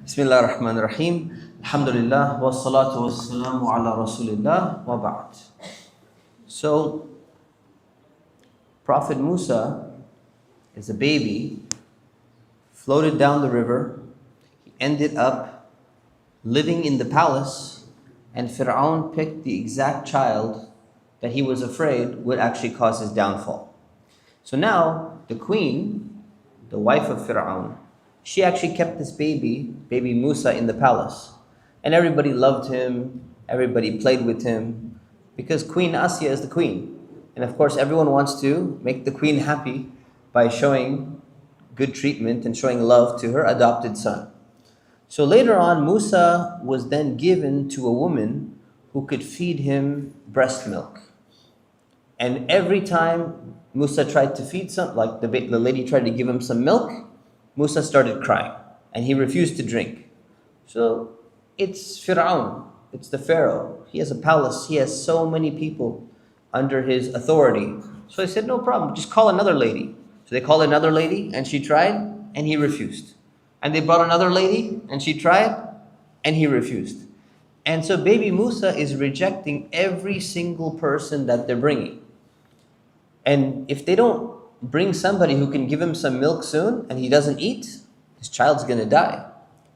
Bismillah ar-Rahman ar-Rahim. Alhamdulillah wa salatu wa salamu ala Rasulillah wa ba'd. So, Prophet Musa is a baby, floated down the river. He ended up living in the palace, and Fir'aun picked the exact child that he was afraid would actually cause his downfall. So now, the queen, the wife of Fir'aun, she actually kept this baby Musa, in the palace. And everybody loved him, everybody played with him, because Queen Asya is the queen. And of course, everyone wants to make the queen happy by showing good treatment and showing love to her adopted son. So later on, Musa was then given to a woman who could feed him breast milk. And every time Musa tried to feed like the lady tried to give him some milk, Musa started crying and he refused to drink. So it's Fir'aun, it's the Pharaoh. He has a palace, he has so many people under his authority. So he said, no problem, just call another lady. So they called another lady and she tried and he refused. And they brought another lady and she tried and he refused. And so baby Musa is rejecting every single person that they're bringing. And if they don't bring somebody who can give him some milk soon and he doesn't eat, his child's going to die.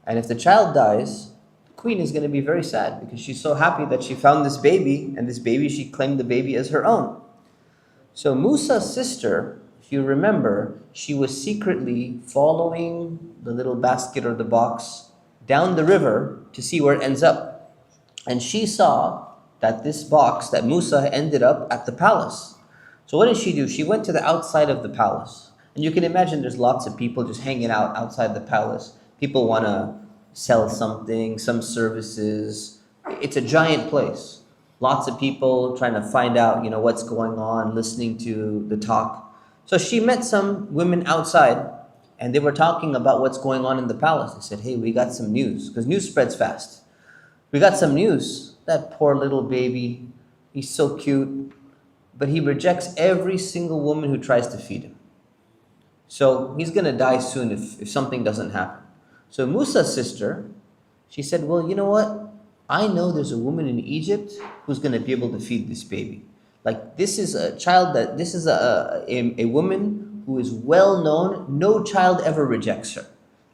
And if the child dies, the queen is going to be very sad because she's so happy that she found this baby, and this baby, she claimed the baby as her own. So Musa's sister, if you remember, she was secretly following the little basket or the box down the river to see where it ends up. And she saw that this box, that Musa ended up at the palace. So what did she do? She went to the outside of the palace. And you can imagine there's lots of people just hanging out outside the palace. People want to sell something, some services. It's a giant place. Lots of people trying to find out, what's going on, listening to the talk. So she met some women outside, and they were talking about what's going on in the palace. They said, hey, we got some news, because news spreads fast. We got some news. That poor little baby, he's so cute, but he rejects every single woman who tries to feed him. So he's going to die soon if something doesn't happen. So Musa's sister, she said, well, you know what? I know there's a woman in Egypt who's going to be able to feed this baby. Like, this is a child this is a woman who is well known. No child ever rejects her.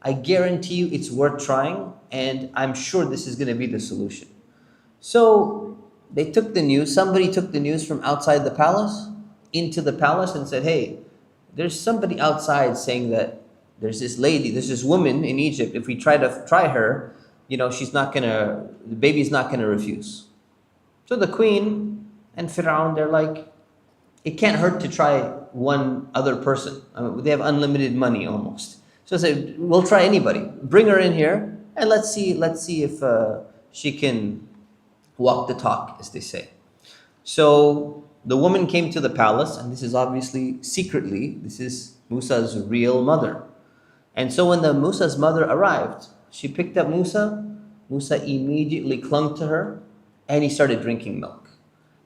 I guarantee you it's worth trying, and I'm sure this is going to be the solution. So they took the news, somebody took the news from outside the palace into the palace and said, hey, there's somebody outside saying that there's this lady, there's this woman in Egypt. If we try her, the baby's not gonna refuse. So the queen and Fir'aun, they're like, it can't hurt to try one other person. I mean, they have unlimited money almost. So they said, we'll try anybody. Bring her in here and let's see if she can walk the talk, as they say. So the woman came to the palace, and this is obviously secretly, this is Musa's real mother. And so when Musa's mother arrived, she picked up Musa. Musa immediately clung to her, and he started drinking milk.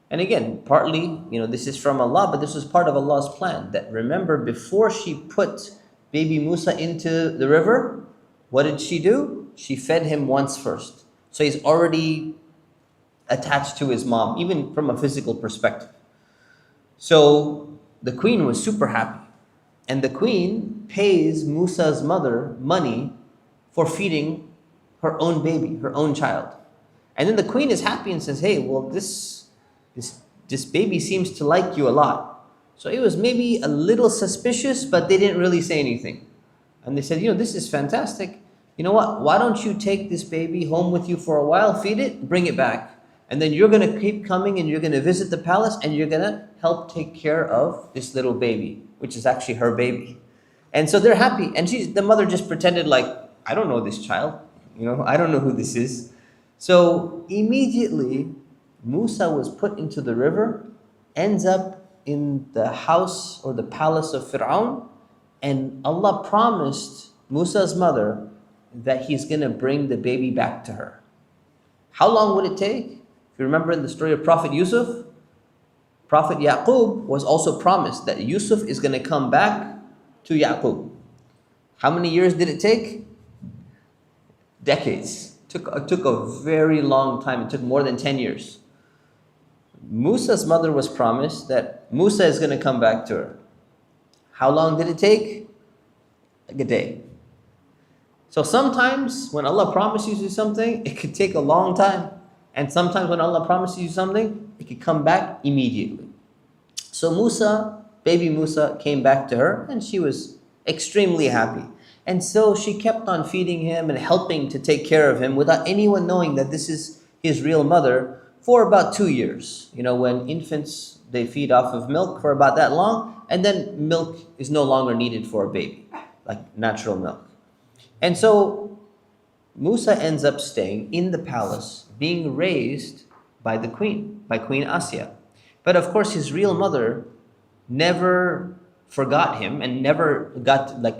And again, partly, this is from Allah, but this was part of Allah's plan. That, remember, before she put baby Musa into the river, what did she do? She fed him once first. So he's already attached to his mom, even from a physical perspective. So the queen was super happy. And the queen pays Musa's mother money for feeding her own baby, her own child. And then the queen is happy and says, hey, well, this baby seems to like you a lot. So it was maybe a little suspicious, but they didn't really say anything. And they said, this is fantastic. You know what? Why don't you take this baby home with you for a while, feed it, bring it back. And then you're going to keep coming and you're going to visit the palace and you're going to help take care of this little baby, which is actually her baby. And so they're happy. And the mother just pretended like, I don't know this child. I don't know who this is. So immediately, Musa was put into the river, ends up in the house or the palace of Fir'aun. And Allah promised Musa's mother that he's going to bring the baby back to her. How long would it take? If you remember in the story of Prophet Yusuf, Prophet Yaqub was also promised that Yusuf is going to come back to Yaqub. How many years did it take? decades. It took a very long time. It took more than 10 years. Musa's mother was promised that Musa is going to come back to her. How long did it take? Like a day. So sometimes when Allah promises you something, it could take a long time. And sometimes when Allah promises you something, it could come back immediately. So Musa, baby Musa, came back to her and she was extremely happy. And so she kept on feeding him and helping to take care of him without anyone knowing that this is his real mother for about 2 years. You know, when infants, they feed off of milk for about that long, and then milk is no longer needed for a baby, like natural milk. And so Musa ends up staying in the palace, being raised by the queen, by Queen Asya. But of course, his real mother never forgot him and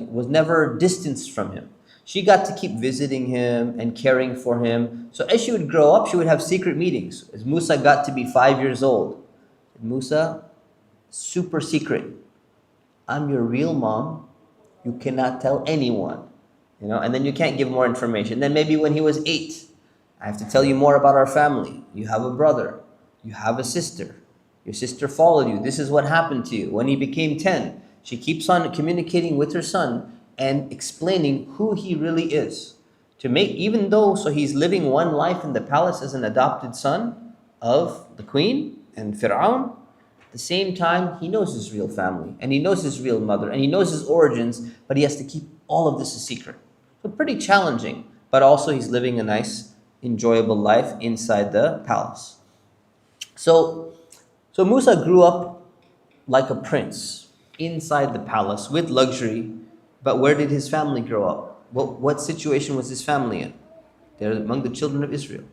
was never distanced from him. She got to keep visiting him and caring for him. So as she would grow up, she would have secret meetings. As Musa got to be 5 years old, Musa, super secret. I'm your real mom. You cannot tell anyone. You know, and then you can't give more information. Then maybe when he was 8, I have to tell you more about our family. You have a brother. You have a sister. Your sister followed you. This is what happened to you. When he became 10, she keeps on communicating with her son and explaining who he really is. To make, even though, so he's living one life in the palace as an adopted son of the queen and Fir'aun, at the same time, he knows his real family and he knows his real mother and he knows his origins, but he has to keep all of this a secret. So pretty challenging, but also he's living a nice, enjoyable life inside the palace. So Musa grew up like a prince inside the palace with luxury, but where did his family grow up? What situation was his family in? They're among the children of Israel.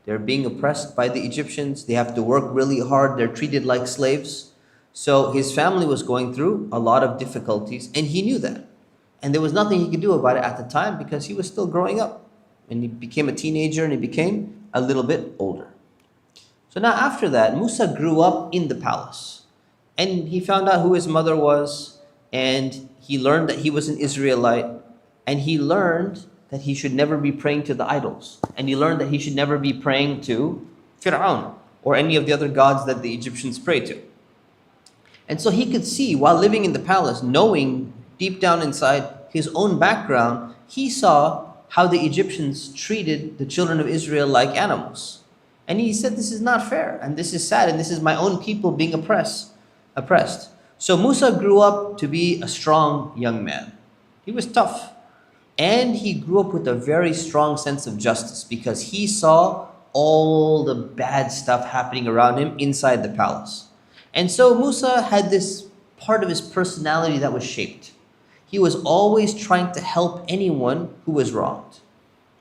They're being oppressed by the Egyptians. They have to work really hard. They're treated like slaves. So his family was going through a lot of difficulties, and he knew that. And there was nothing he could do about it at the time because he was still growing up. And he became a teenager and he became a little bit older. So now after that, Musa grew up in the palace. And he found out who his mother was. And he learned that he was an Israelite. And he learned that he should never be praying to the idols. And he learned that he should never be praying to Fir'aun or any of the other gods that the Egyptians pray to. And so he could see while living in the palace, knowing deep down inside his own background, he saw how the Egyptians treated the children of Israel like animals. And he said, this is not fair, and this is sad, and this is my own people being oppressed. So Musa grew up to be a strong young man. He was tough. And he grew up with a very strong sense of justice because he saw all the bad stuff happening around him inside the palace. And so Musa had this part of his personality that was shaped. He was always trying to help anyone who was wronged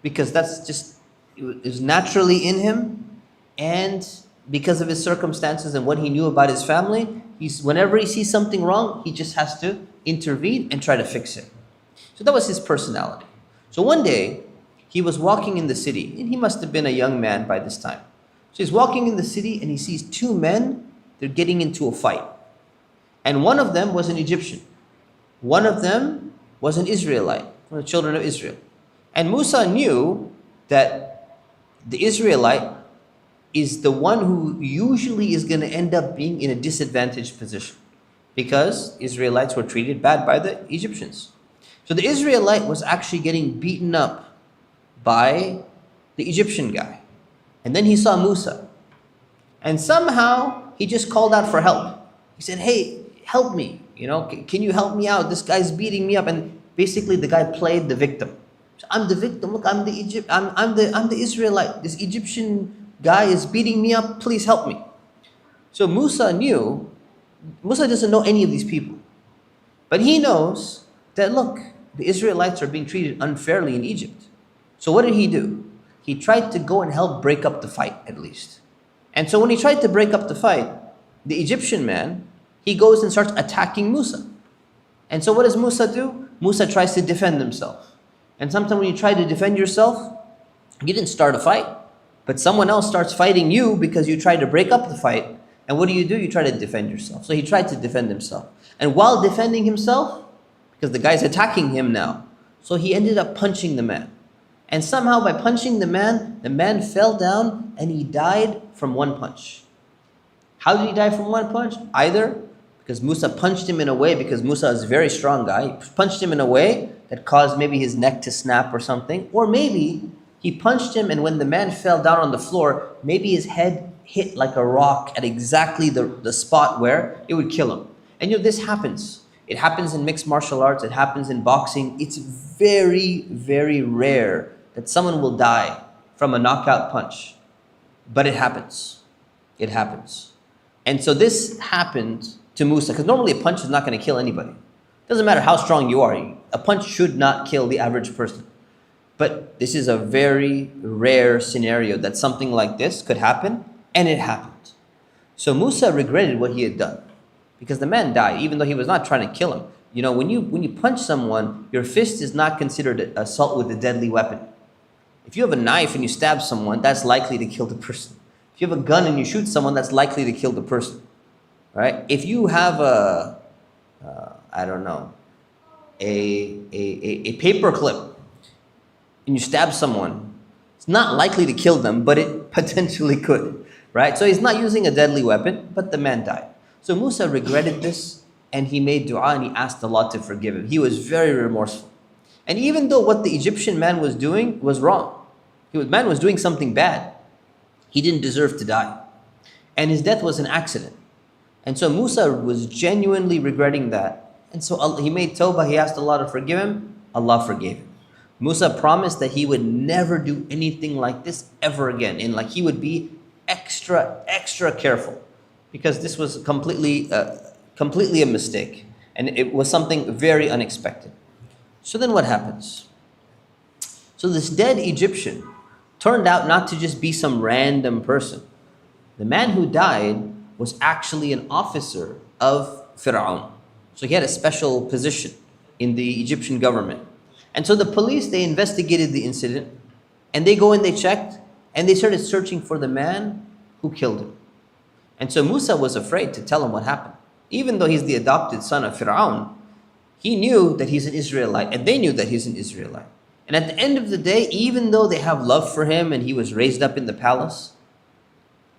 because that's just, it was naturally in him. And because of his circumstances and what he knew about his family, whenever he sees something wrong, he just has to intervene and try to fix it. So that was his personality. So one day, he was walking in the city, and he must have been a young man by this time. So he's walking in the city, and he sees 2 men, they're getting into a fight. And one of them was an Egyptian. One of them was an Israelite, from the children of Israel. And Musa knew that the Israelite is the one who usually is going to end up being in a disadvantaged position because Israelites were treated bad by the Egyptians. So the Israelite was actually getting beaten up by the Egyptian guy. And then he saw Musa. And somehow he just called out for help. He said, hey, help me. You know, can you help me out? This guy's beating me up. And basically the guy played the victim. So I'm the victim. Look, I'm the Israelite. This Egyptian guy is beating me up. Please help me. So Musa doesn't know any of these people. But he knows that, look, the Israelites are being treated unfairly in Egypt. So what did he do? He tried to go and help break up the fight, at least. And so when he tried to break up the fight, the Egyptian man, he goes and starts attacking Musa. And so what does Musa do? Musa tries to defend himself. And sometimes when you try to defend yourself, you didn't start a fight, but someone else starts fighting you because you tried to break up the fight. And what do? You try to defend yourself. So he tried to defend himself. And while defending himself, because the guy's attacking him now, so he ended up punching the man. And somehow by punching the man fell down and he died from one punch. How did he die from one punch? Either because Musa punched him in a way, because Musa is a very strong guy, he punched him in a way that caused maybe his neck to snap or something, or maybe he punched him and when the man fell down on the floor, maybe his head hit like a rock at exactly the spot where it would kill him. And this happens. It happens in mixed martial arts, it happens in boxing. It's very, very rare that someone will die from a knockout punch. But it happens. It happens. And so this happened to Musa, because normally a punch is not going to kill anybody. It doesn't matter how strong you are. A punch should not kill the average person. But this is a very rare scenario that something like this could happen, and it happened. So Musa regretted what he had done, because the man died, even though he was not trying to kill him. When you punch someone, your fist is not considered assault with a deadly weapon. If you have a knife and you stab someone, that's likely to kill the person. If you have a gun and you shoot someone, that's likely to kill the person, right? If you have a paper clip and you stab someone, it's not likely to kill them, but it potentially could, right? So he's not using a deadly weapon, but the man died. So Musa regretted this, and he made dua and he asked Allah to forgive him. He was very remorseful. And even though what the Egyptian man was doing was wrong, the man was doing something bad, he didn't deserve to die. And his death was an accident. And so Musa was genuinely regretting that. And so he made tawbah, he asked Allah to forgive him, Allah forgave him. Musa promised that he would never do anything like this ever again. And he would be extra careful, because this was completely a mistake. And it was something very unexpected. So then what happens? So this dead Egyptian turned out not to just be some random person. The man who died was actually an officer of Fir'aun. So he had a special position in the Egyptian government. And so the police, they investigated the incident, and they go and they checked, and they started searching for the man who killed him. And so Musa was afraid to tell him what happened. Even though he's the adopted son of Fir'aun, he knew that he's an Israelite, and they knew that he's an Israelite. And at the end of the day, even though they have love for him and he was raised up in the palace,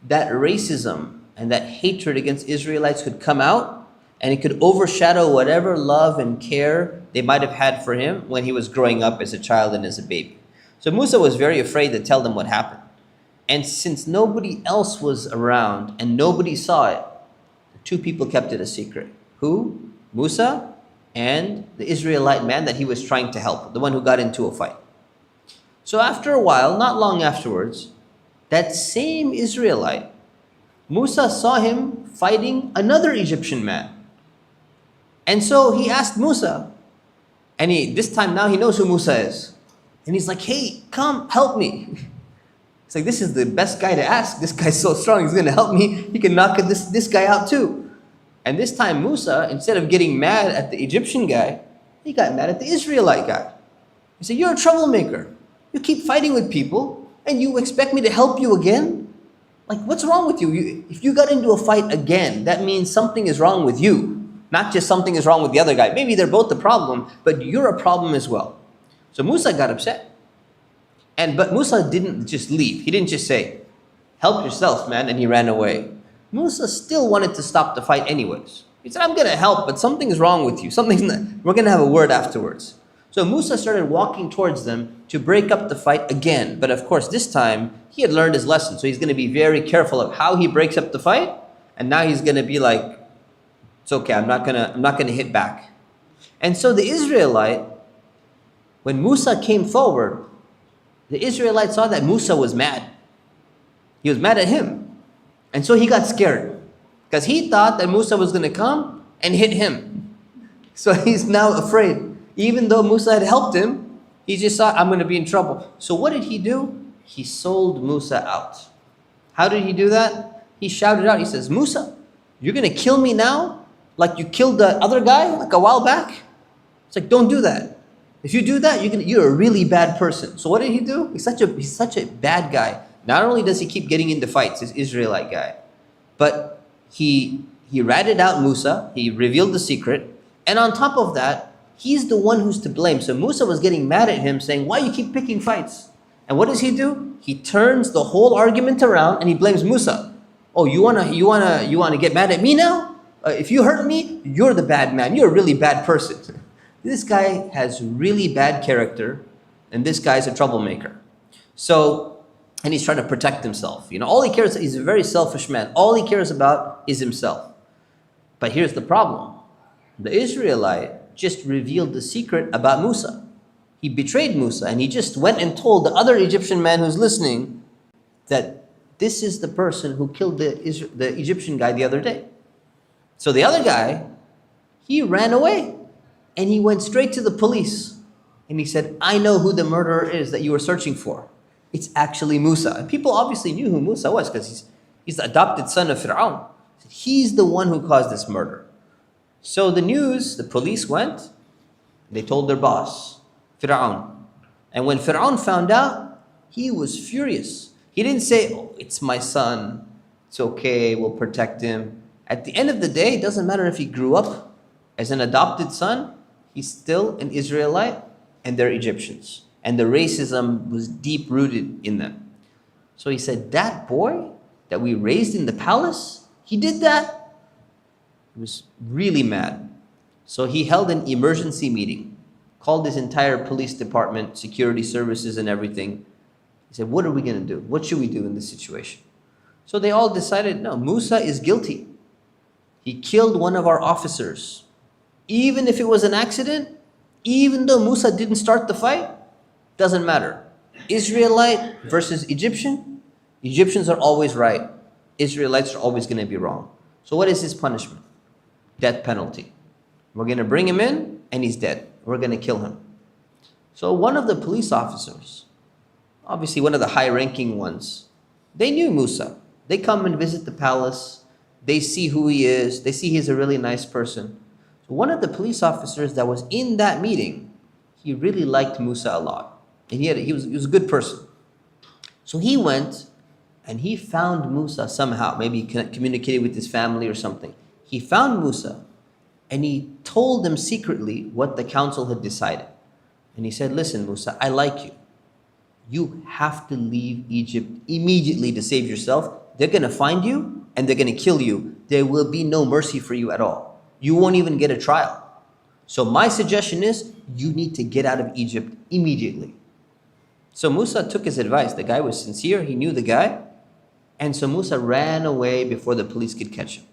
that racism and that hatred against Israelites could come out, and it could overshadow whatever love and care they might have had for him when he was growing up as a child and as a baby. So Musa was very afraid to tell them what happened. And since nobody else was around and nobody saw it, the two people kept it a secret. Who? Musa and the Israelite man that he was trying to help, the one who got into a fight. So after a while, not long afterwards, that same Israelite, Musa saw him fighting another Egyptian man. And so he asked Musa, and this time now he knows who Musa is. And he's like, hey, come, help me. It's like, this is the best guy to ask. This guy's so strong, he's going to help me. He can knock this guy out too. And this time Musa, instead of getting mad at the Egyptian guy, he got mad at the Israelite guy. He said, you're a troublemaker. You keep fighting with people, and you expect me to help you again? Like, what's wrong with you? If you got into a fight again, that means something is wrong with you. Not just something is wrong with the other guy. Maybe they're both the problem, but you're a problem as well. So Musa got upset. But Musa didn't just leave. He didn't just say, help yourself, man, and he ran away. Musa still wanted to stop the fight anyways. He said, I'm going to help, but something's wrong with you. We're going to have a word afterwards. So Musa started walking towards them to break up the fight again. But of course, this time, he had learned his lesson. So he's going to be very careful of how he breaks up the fight. And now he's going to be like, it's okay, I'm not going to hit back. And so the Israelite, when Musa came forward, the Israelite saw that Musa was mad. He was mad at him. And so he got scared, because he thought that Musa was going to come and hit him. So he's now afraid. Even though Musa had helped him, he just thought, I'm going to be in trouble. So what did he do? He sold Musa out. How did he do that? He shouted out, he says, Musa, you're going to kill me now? Like you killed the other guy like a while back? It's like, don't do that. If you do that, you're a really bad person. So what did he do? He's such a bad guy. Not only does he keep getting into fights, this Israelite guy, but he ratted out Musa, he revealed the secret, and on top of that, he's the one who's to blame. So Musa was getting mad at him, saying, why you keep picking fights? And what does he do? He turns the whole argument around and he blames Musa. Oh, you wanna get mad at me now? If you hurt me, you're the bad man. You're a really bad person. This guy has really bad character, and this guy's a troublemaker. So, and he's trying to protect himself. All he cares, he's a very selfish man. All he cares about is himself. But here's the problem. The Israelite just revealed the secret about Musa. He betrayed Musa, and he just went and told the other Egyptian man who's listening that this is the person who killed the Egyptian guy the other day. So the other guy, he ran away, and he went straight to the police. And he said, I know who the murderer is that you were searching for. It's actually Musa. And people obviously knew who Musa was because he's the adopted son of Fir'aun. He's the one who caused this murder. So the police went, they told their boss, Fir'aun. And when Fir'aun found out, he was furious. He didn't say, oh, it's my son, it's okay, we'll protect him. At the end of the day, it doesn't matter if he grew up as an adopted son, he's still an Israelite and they're Egyptians. And the racism was deep rooted in them. So he said, that boy that we raised in the palace, he did that? He was really mad. So he held an emergency meeting, called his entire police department, security services and everything. He said, what are we going to do? What should we do in this situation? So they all decided, no, Musa is guilty. He killed one of our officers. Even if it was an accident, even though Musa didn't start the fight, doesn't matter. Israelite versus Egyptian, Egyptians are always right. Israelites are always going to be wrong. So what is his punishment? Death penalty. We're going to bring him in and he's dead. We're going to kill him. So one of the police officers, obviously one of the high-ranking ones, they knew Musa. They come and visit the palace. They see who he is. They see he's a really nice person. So one of the police officers that was in that meeting, he really liked Musa a lot. And he was a good person. So he went and he found Musa somehow. Maybe he communicated with his family or something. He found Musa and he told them secretly what the council had decided. And he said, listen, Musa, I like you. You have to leave Egypt immediately to save yourself. They're going to find you and they're going to kill you. There will be no mercy for you at all. You won't even get a trial. So my suggestion is you need to get out of Egypt immediately. So Musa took his advice. The guy was sincere. He knew the guy. And so Musa ran away before the police could catch him.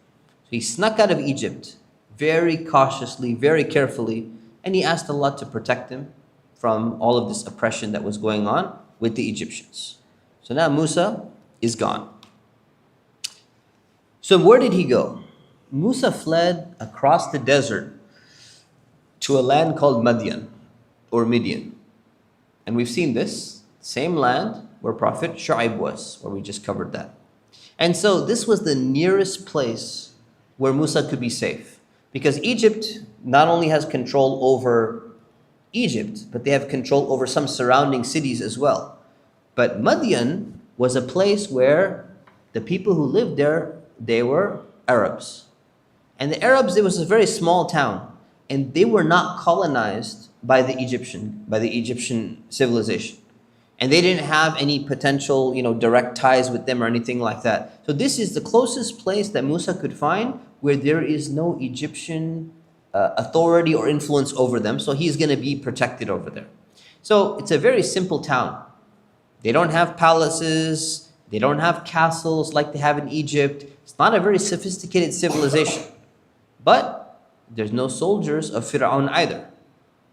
So he snuck out of Egypt very cautiously, very carefully. And he asked Allah to protect him from all of this oppression that was going on with the Egyptians. So now Musa is gone. So where did he go? Musa fled across the desert to a land called Madian or Midian. And we've seen this, same land where Prophet Shu'aib was, where we just covered that. And so this was the nearest place where Musa could be safe. Because Egypt not only has control over Egypt, but they have control over some surrounding cities as well. But Madian was a place where the people who lived there, they were Arabs. And the Arabs, it was a very small town. And they were not colonized by the Egyptian civilization. And they didn't have any potential, direct ties with them or anything like that. So this is the closest place that Musa could find where there is no Egyptian authority or influence over them. So he's going to be protected over there. So it's a very simple town. They don't have palaces. They don't have castles like they have in Egypt. It's not a very sophisticated civilization. But there's no soldiers of Fir'aun either.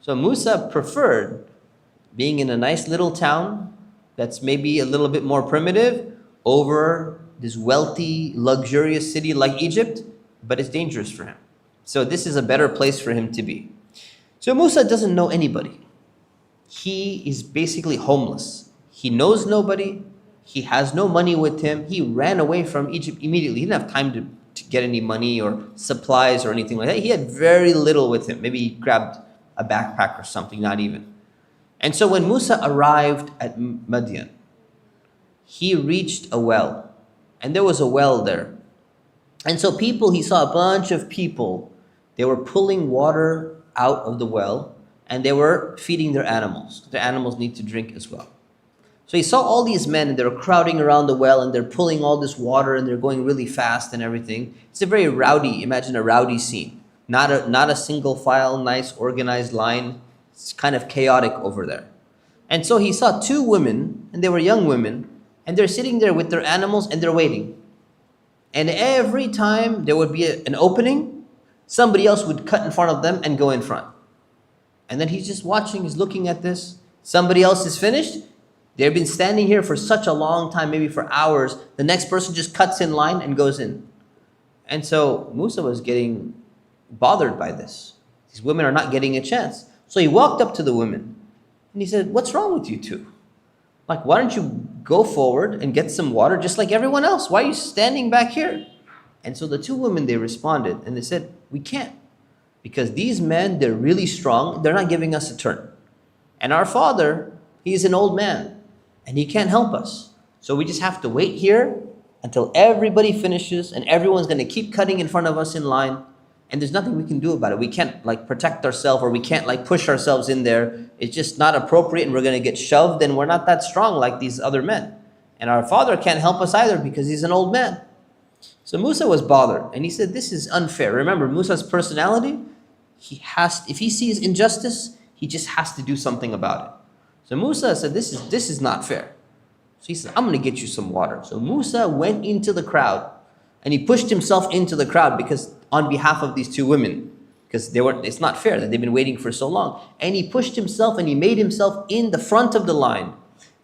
So Musa preferred being in a nice little town that's maybe a little bit more primitive over this wealthy, luxurious city like Egypt, but it's dangerous for him. So this is a better place for him to be. So Musa doesn't know anybody. He is basically homeless. He knows nobody. He has no money with him. He ran away from Egypt immediately. He didn't have time to get any money or supplies or anything like that. He had very little with him. Maybe he grabbed a backpack or something, not even. And so when Musa arrived at Madian, he reached a well. And there was a well there. And so he saw a bunch of people. They were pulling water out of the well and they were feeding their animals. Their animals need to drink as well. So he saw all these men and they were crowding around the well and they're pulling all this water and they're going really fast and everything. It's a very rowdy, imagine a rowdy scene. Not a single file, nice organized line. It's kind of chaotic over there. And so he saw two women, and they were young women, and they're sitting there with their animals and they're waiting. And every time there would be an opening, somebody else would cut in front of them and go in front. And then he's just watching, he's looking at this. Somebody else is finished. They've been standing here for such a long time, maybe for hours. The next person just cuts in line and goes in. And so Musa was getting bothered by this. These women are not getting a chance. So he walked up to the women and he said, "What's wrong with you two? Like, why don't you go forward and get some water just like everyone else? Why are you standing back here?" And so the two women, they responded and they said, "We can't. Because these men, they're really strong. They're not giving us a turn. And our father, he's an old man and he can't help us. So we just have to wait here until everybody finishes and everyone's going to keep cutting in front of us in line. And there's nothing we can do about it. We can't like protect ourselves, or we can't like push ourselves in there. It's just not appropriate and we're going to get shoved and we're not that strong like these other men. And our father can't help us either because he's an old man." So Musa was bothered and he said, "This is unfair." Remember, Musa's personality, if he sees injustice, he just has to do something about it. So Musa said, this is not fair. So he said, "I'm going to get you some water." So Musa went into the crowd and he pushed himself into the crowd because on behalf of these two women, because it's not fair that they've been waiting for so long. And he pushed himself and he made himself in the front of the line.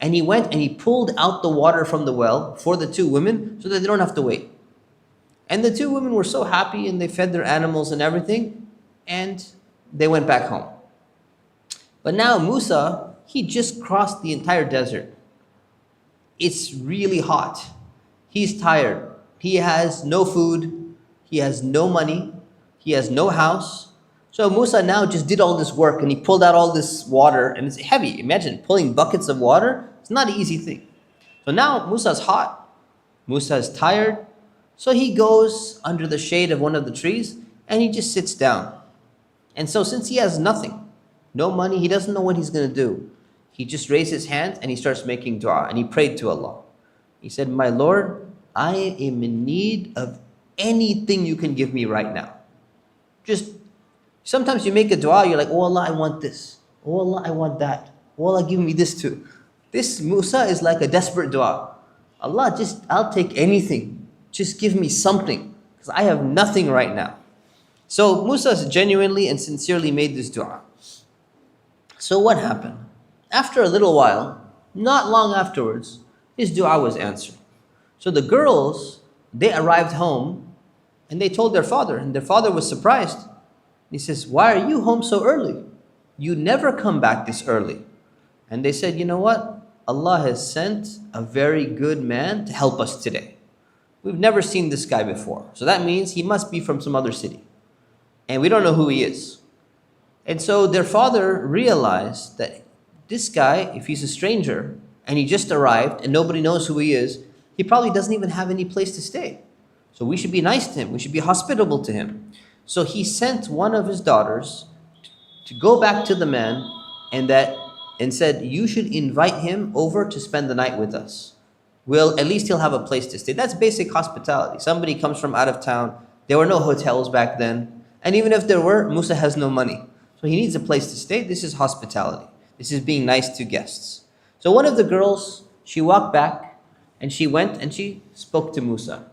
And he went and he pulled out the water from the well for the two women so that they don't have to wait. And the two women were so happy and they fed their animals and everything and they went back home. But now Musa, he just crossed the entire desert. It's really hot. He's tired. He has no food. He has no money. He has no house. So Musa now just did all this work and he pulled out all this water and it's heavy. Imagine pulling buckets of water. It's not an easy thing. So now Musa's hot. Musa is tired. So he goes under the shade of one of the trees and he just sits down. And so since he has nothing, no money, he doesn't know what he's going to do. He just raised his hand and he starts making dua and he prayed to Allah. He said, "My Lord, I am in need of anything you can give me right now." Just sometimes you make a dua, you're like, "Oh Allah, I want this. Oh Allah, I want that. Oh Allah, give me this too." This Musa is like a desperate dua. Allah, I'll take anything. Just give me something because I have nothing right now. So Musa genuinely and sincerely made this dua. So what happened? After a little while, not long afterwards, his dua was answered. So the girls, they arrived home and they told their father, and their father was surprised. He says, "Why are you home so early? You never come back this early." And they said, "You know what? Allah has sent a very good man to help us today. We've never seen this guy before. So that means he must be from some other city. And we don't know who he is." And so their father realized that this guy, if he's a stranger and he just arrived and nobody knows who he is, he probably doesn't even have any place to stay. So we should be nice to him. We should be hospitable to him. So he sent one of his daughters to go back to the man and said, "You should invite him over to spend the night with us. At least he'll have a place to stay." That's basic hospitality. Somebody comes from out of town. There were no hotels back then. And even if there were, Musa has no money. So he needs a place to stay. This is hospitality. This is being nice to guests. So one of the girls, she walked back and she went and she spoke to Musa.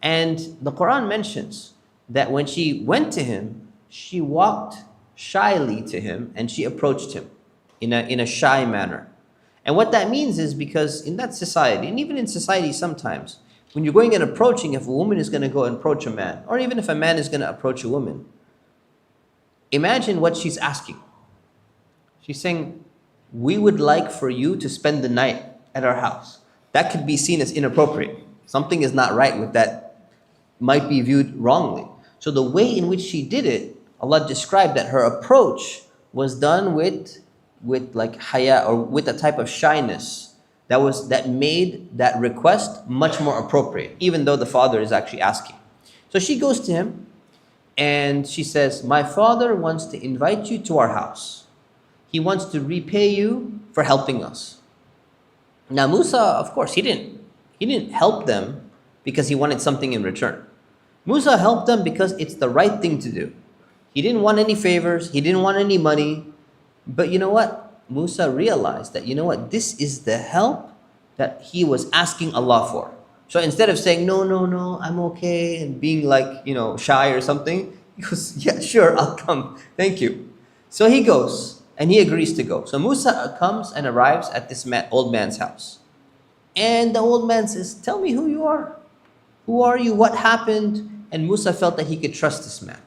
And the Qur'an mentions that when she went to him, she walked shyly to him and she approached him in a shy manner. And what that means is because in that society, and even in society sometimes, when you're going and approaching, if a woman is going to go and approach a man, or even if a man is going to approach a woman, imagine what she's asking. She's saying, "We would like for you to spend the night at our house." That could be seen as inappropriate. Something is not right with that, might be viewed wrongly. So the way in which she did it, Allah described that her approach was done with like haya, or with a type of shyness that made that request much more appropriate, even though the father is actually asking. So she goes to him and she says, "My father wants to invite you to our house. He wants to repay you for helping us." Now Musa, of course, he didn't help them because he wanted something in return. Musa helped them because it's the right thing to do. He didn't want any favors, he didn't want any money. But you know what? Musa realized that, you know what, this is the help that he was asking Allah for. So instead of saying, no, no, no, I'm okay, and being like, shy or something, he goes, yeah, sure, I'll come. Thank you. So he goes and he agrees to go. So Musa comes and arrives at this old man's house. And the old man says, tell me who you are. Who are you? What happened? And Musa felt that he could trust this man.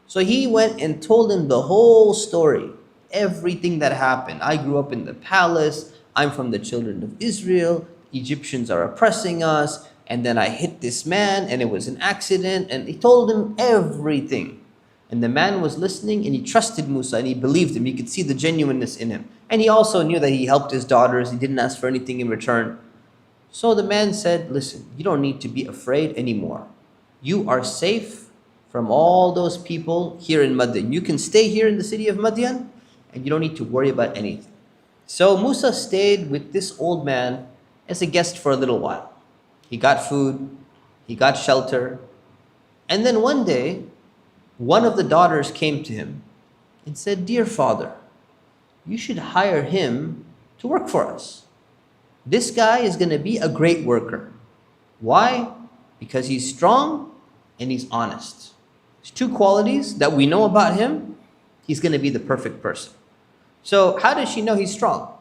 So he went and told him the whole story, everything that happened. I grew up in the palace. I'm from the children of Israel. Egyptians are oppressing us. And then I hit this man and it was an accident. And he told him everything. And the man was listening and he trusted Musa and he believed him. He could see the genuineness in him. And he also knew that he helped his daughters. He didn't ask for anything in return. So the man said, listen, you don't need to be afraid anymore. You are safe from all those people here in Madian. You can stay here in the city of Madian and you don't need to worry about anything. So Musa stayed with this old man as a guest for a little while. He got food, he got shelter. And then one day, one of the daughters came to him and said, dear father, you should hire him to work for us. This guy is going to be a great worker. Why? Because he's strong and he's honest. There's two qualities that we know about him. He's going to be the perfect person. So how does she know he's strong?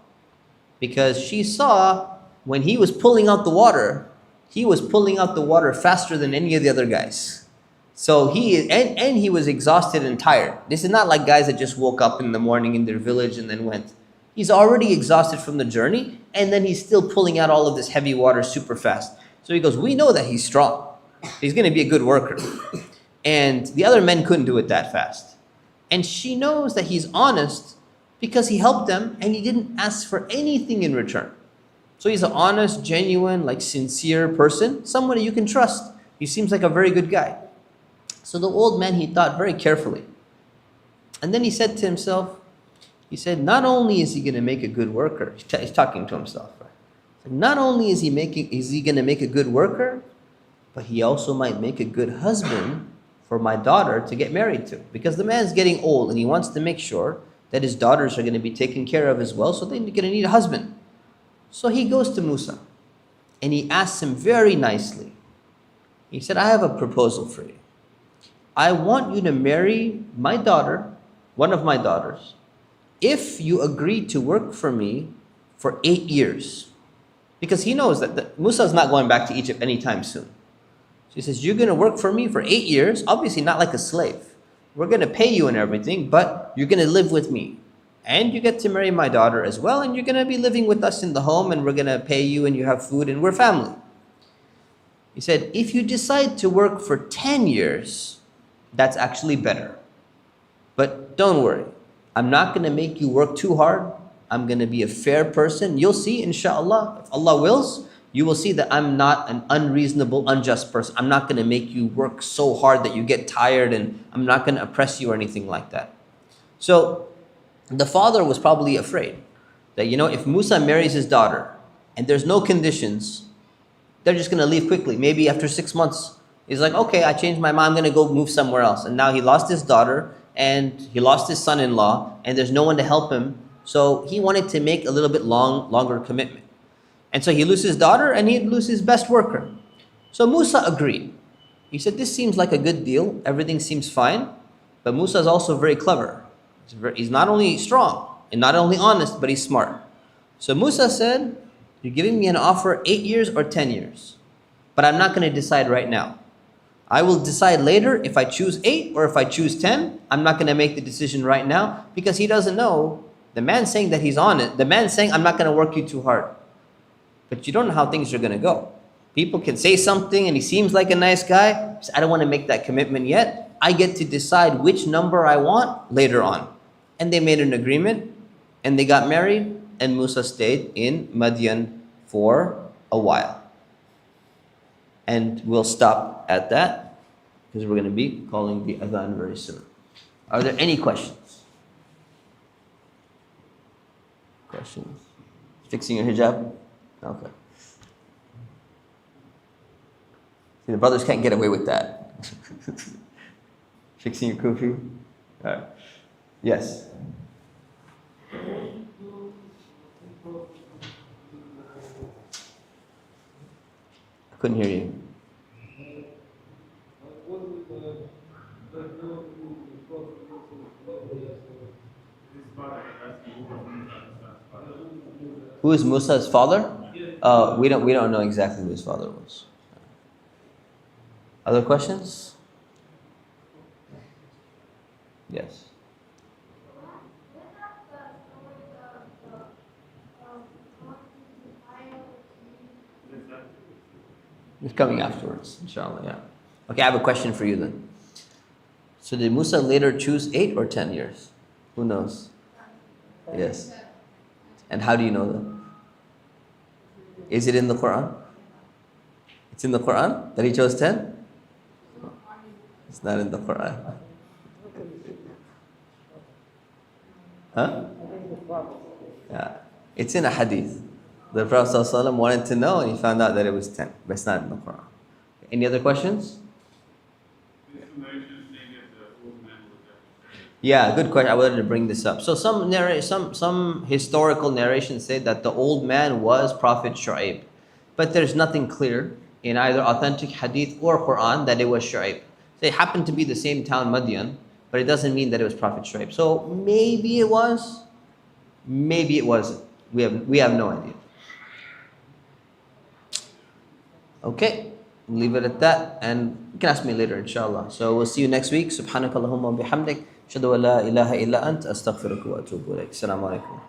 Because she saw when he was pulling out the water, he was pulling out the water faster than any of the other guys. So he was exhausted and tired. This is not like guys that just woke up in the morning in their village and then went. He's already exhausted from the journey, and then he's still pulling out all of this heavy water super fast. So he goes, we know that he's strong. He's going to be a good worker. And the other men couldn't do it that fast. And she knows that he's honest because he helped them and he didn't ask for anything in return. So he's an honest, genuine, sincere person, somebody you can trust. He seems like a very good guy. So the old man, he thought very carefully. And then he said to himself, he said, not only is he going to make a good worker, he's talking to himself, right? Not only is he going to make a good worker, but he also might make a good husband for my daughter to get married to. Because the man's getting old and he wants to make sure that his daughters are going to be taken care of as well, so they're going to need a husband. So he goes to Musa and he asks him very nicely. He said, I have a proposal for you. I want you to marry my daughter, one of my daughters, if you agree to work for me for 8 years. Because he knows that Musa is not going back to Egypt anytime soon. So he says, you're going to work for me for 8 years, obviously not like a slave. We're going to pay you and everything, but you're going to live with me. And you get to marry my daughter as well, and you're going to be living with us in the home, and we're going to pay you, and you have food, and we're family. He said, if you decide to work for 10 years, that's actually better. But don't worry. I'm not going to make you work too hard. I'm going to be a fair person. You'll see, inshallah, if Allah wills, you will see that I'm not an unreasonable, unjust person. I'm not going to make you work so hard that you get tired, and I'm not going to oppress you or anything like that. So the father was probably afraid that, if Musa marries his daughter and there's no conditions, they're just going to leave quickly. Maybe after 6 months, he's like, okay, I changed my mind. I'm going to go move somewhere else. And now he lost his daughter and he lost his son-in-law and there's no one to help him. So he wanted to make a little bit longer commitment. And so he loses his daughter and he'd lose his best worker. So Musa agreed. He said, this seems like a good deal. Everything seems fine. But Musa is also very clever. He's not only strong and not only honest, but he's smart. So Musa said, you're giving me an offer 8 years or 10 years. But I'm not going to decide right now. I will decide later if I choose 8 or if I choose 10. I'm not going to make the decision right now because he doesn't know. The man saying that he's on it. The man saying, I'm not going to work you too hard. But you don't know how things are going to go. People can say something and he seems like a nice guy. So I don't want to make that commitment yet. I get to decide which number I want later on. And they made an agreement and they got married and Musa stayed in Madian for a while. And we'll stop at that because we're going to be calling the adhan very soon. Are there any questions? Questions? Fixing your hijab? Okay. See, the brothers can't get away with that. Fixing your kufi? Alright. Yes. I couldn't hear you. Who is Musa's father? We don't know exactly who his father was. Other questions? Yes. It's coming afterwards, inshallah, yeah. Okay, I have a question for you then. So did Musa later choose 8 or 10 years? Who knows? Yes. And how do you know that? Is it in the Qur'an? It's in the Qur'an that he chose 10? It's not in the Qur'an. Huh? Yeah. It's in a hadith. The Prophet ﷺ wanted to know and he found out that it was 10, but it's not in the Qur'an. Any other questions? Yeah, good question. I wanted to bring this up. So some historical narrations say that the old man was Prophet Shu'aib, but there's nothing clear in either authentic hadith or Quran that it was Shu'aib. They happened to be the same town, Madian, but it doesn't mean that it was Prophet Shu'aib. So maybe it was, maybe it wasn't. We have no idea. Okay, leave it at that, and you can ask me later, inshallah. So we'll see you next week. Subhanakallahumma bihamdik. Ashhadu an la ilaha illa ant. Astaghfiruka wa atubu ilaik. Assalamu alaikum.